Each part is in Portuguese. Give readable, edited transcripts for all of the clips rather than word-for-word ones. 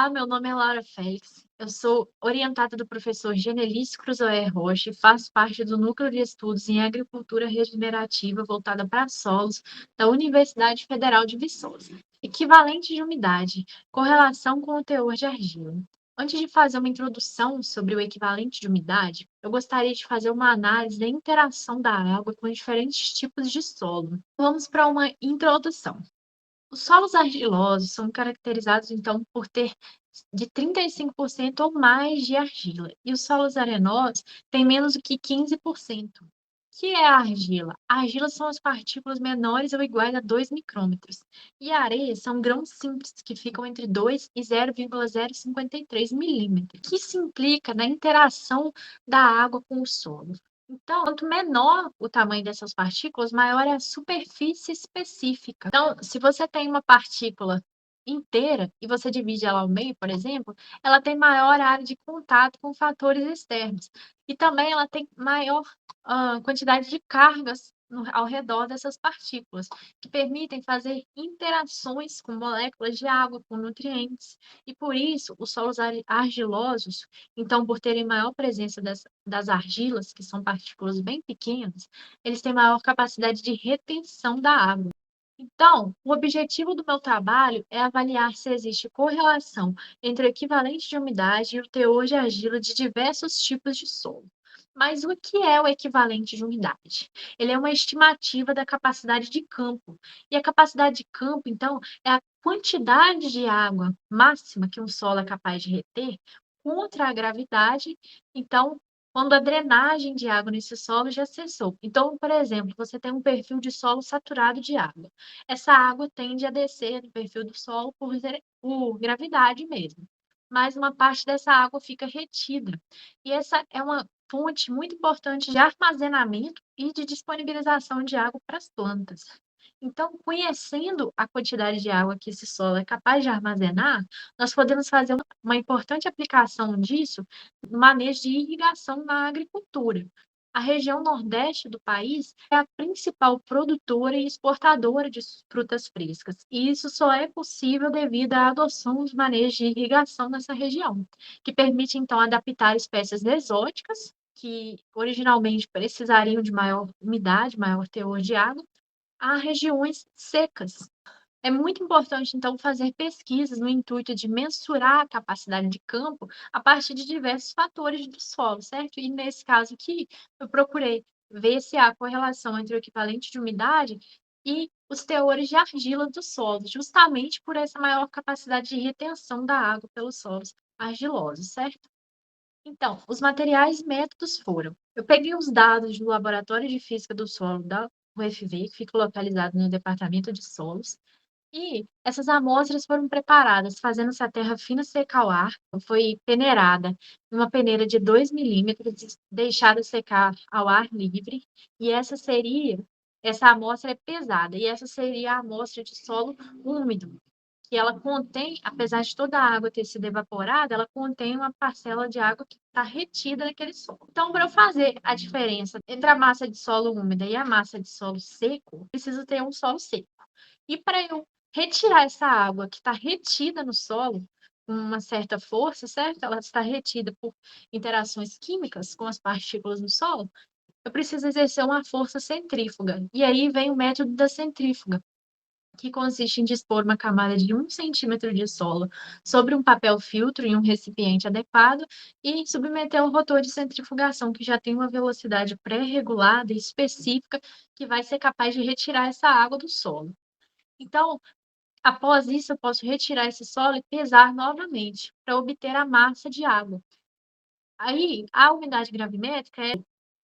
Olá, meu nome é Laura Félix. Eu sou orientada do professor Genelis Cruzoé Rocha e faço parte do Núcleo de Estudos em Agricultura Regenerativa voltada para solos da Universidade Federal de Viçosa. Equivalente de umidade, correlação com o teor de argila. Antes de fazer uma introdução sobre o equivalente de umidade, eu gostaria de fazer uma análise da interação da água com diferentes tipos de solo. Vamos para uma introdução. Os solos argilosos são caracterizados, então, por ter de 35% ou mais de argila, e os solos arenosos têm menos do que 15%. O que é a argila? A argila são as partículas menores ou iguais a 2 micrômetros, e a areia são grãos simples, que ficam entre 2 e 0,053 milímetros, que se implica na interação da água com o solo. Então, quanto menor o tamanho dessas partículas, maior é a superfície específica. Então, se você tem uma partícula inteira e você divide ela ao meio, por exemplo, ela tem maior área de contato com fatores externos. E também ela tem maior quantidade de cargas ao redor dessas partículas, que permitem fazer interações com moléculas de água, com nutrientes. E por isso, os solos argilosos, então, por terem maior presença das argilas, que são partículas bem pequenas, eles têm maior capacidade de retenção da água. Então, o objetivo do meu trabalho é avaliar se existe correlação entre o equivalente de umidade e o teor de argila de diversos tipos de solo. Mas o que é o equivalente de umidade? Ele é uma estimativa da capacidade de campo. E a capacidade de campo, então, é a quantidade de água máxima que um solo é capaz de reter contra a gravidade, então, quando a drenagem de água nesse solo já cessou. Então, por exemplo, você tem um perfil de solo saturado de água. Essa água tende a descer do perfil do solo por gravidade mesmo. Mas uma parte dessa água fica retida. E essa é uma fonte muito importante de armazenamento e de disponibilização de água para as plantas. Então, conhecendo a quantidade de água que esse solo é capaz de armazenar, nós podemos fazer uma importante aplicação disso no manejo de irrigação na agricultura. A região nordeste do país é a principal produtora e exportadora de frutas frescas, e isso só é possível devido à adoção de manejos de irrigação nessa região, que permite então adaptar espécies exóticas que originalmente precisariam de maior umidade, maior teor de água, a regiões secas. É muito importante, então, fazer pesquisas no intuito de mensurar a capacidade de campo a partir de diversos fatores do solo, certo? E nesse caso aqui, eu procurei ver se há correlação entre o equivalente de umidade e os teores de argila do solo, justamente por essa maior capacidade de retenção da água pelos solos argilosos, certo? Então, os materiais e métodos foram: eu peguei os dados do Laboratório de Física do Solo da UFV, que fica localizado no Departamento de Solos, e essas amostras foram preparadas fazendo-se a terra fina secar ao ar, foi peneirada em uma peneira de 2 milímetros, e deixada secar ao ar livre, e essa amostra é pesada, e essa seria a amostra de solo úmido, que ela contém, apesar de toda a água ter sido evaporada, ela contém uma parcela de água que está retida naquele solo. Então, para eu fazer a diferença entre a massa de solo úmida e a massa de solo seco, preciso ter um solo seco. E para eu retirar essa água que está retida no solo, com uma certa força, certo? Ela está retida por interações químicas com as partículas no solo, eu preciso exercer uma força centrífuga. E aí vem o método da centrífuga, que consiste em dispor uma camada de 1 centímetro de solo sobre um papel filtro em um recipiente adequado e submeter ao rotor de centrifugação, que já tem uma velocidade pré-regulada e específica, que vai ser capaz de retirar essa água do solo. Então, após isso, eu posso retirar esse solo e pesar novamente para obter a massa de água. Aí, a umidade gravimétrica é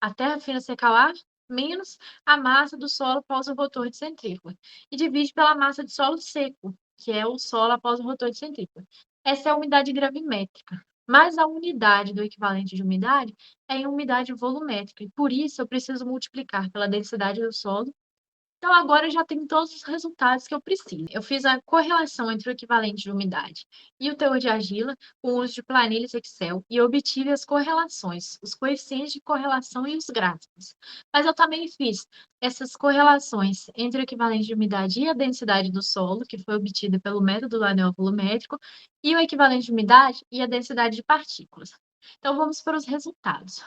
a terra fina secar ao ar menos a massa do solo após o rotor de centrífuga. E divide pela massa de solo seco, que é o solo após o rotor de centrífuga. Essa é a umidade gravimétrica. Mas a unidade do equivalente de umidade é em umidade volumétrica. E por isso, eu preciso multiplicar pela densidade do solo, Então, agora eu já tenho todos os resultados que eu preciso. Eu fiz a correlação entre o equivalente de umidade e o teor de argila com o uso de planilhas Excel e obtive as correlações, os coeficientes de correlação e os gráficos. Mas eu também fiz essas correlações entre o equivalente de umidade e a densidade do solo, que foi obtida pelo método do anel volumétrico, e o equivalente de umidade e a densidade de partículas. Então, vamos para os resultados.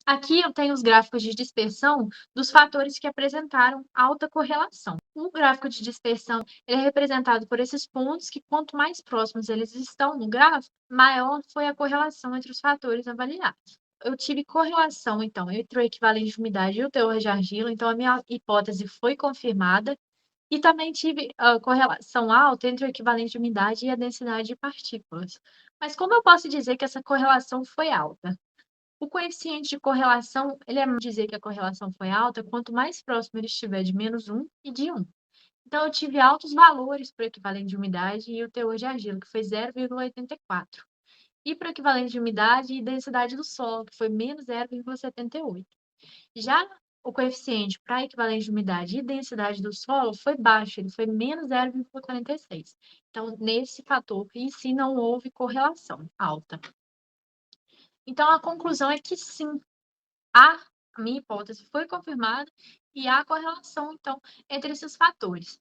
Aqui eu tenho os gráficos de dispersão dos fatores que apresentaram alta correlação. O gráfico de dispersão ele é representado por esses pontos que, quanto mais próximos eles estão no gráfico, maior foi a correlação entre os fatores avaliados. Eu tive correlação, então, entre o equivalente de umidade e o teor de argila, então a minha hipótese foi confirmada, e também tive correlação alta entre o equivalente de umidade e a densidade de partículas. Mas como eu posso dizer que essa correlação foi alta? O coeficiente de correlação, ele é dizer que a correlação foi alta quanto mais próximo ele estiver de -1 e de 1. Então, eu tive altos valores para o equivalente de umidade e o teor de argila, que foi 0,84. E para o equivalente de umidade e densidade do solo, que foi menos 0,78. Já o coeficiente para equivalente de umidade e densidade do solo foi baixo, ele foi menos 0,46. Então, nesse fator em si não houve correlação alta. Então, a conclusão é que sim, a minha hipótese foi confirmada e há correlação, então, entre esses fatores.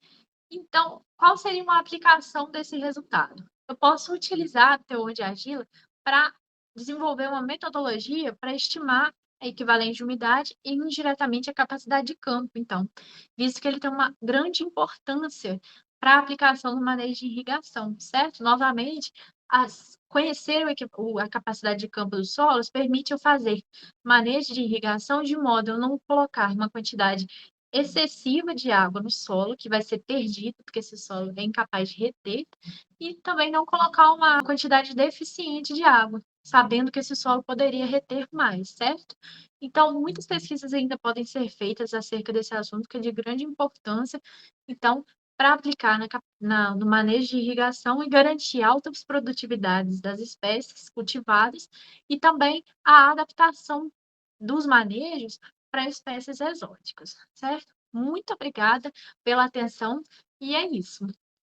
Então, qual seria uma aplicação desse resultado? Eu posso utilizar a teor de argila para desenvolver uma metodologia para estimar a equivalente de umidade e indiretamente a capacidade de campo, então, visto que ele tem uma grande importância para a aplicação no manejo de irrigação, certo? Novamente, conhecer a capacidade de campo dos solos permite eu fazer manejo de irrigação de modo a eu não colocar uma quantidade excessiva de água no solo, que vai ser perdido, porque esse solo é incapaz de reter, e também não colocar uma quantidade deficiente de água, sabendo que esse solo poderia reter mais, certo? Então, muitas pesquisas ainda podem ser feitas acerca desse assunto, que é de grande importância. Então, para aplicar no manejo de irrigação e garantir altas produtividades das espécies cultivadas e também a adaptação dos manejos para espécies exóticas, certo? Muito obrigada pela atenção e é isso.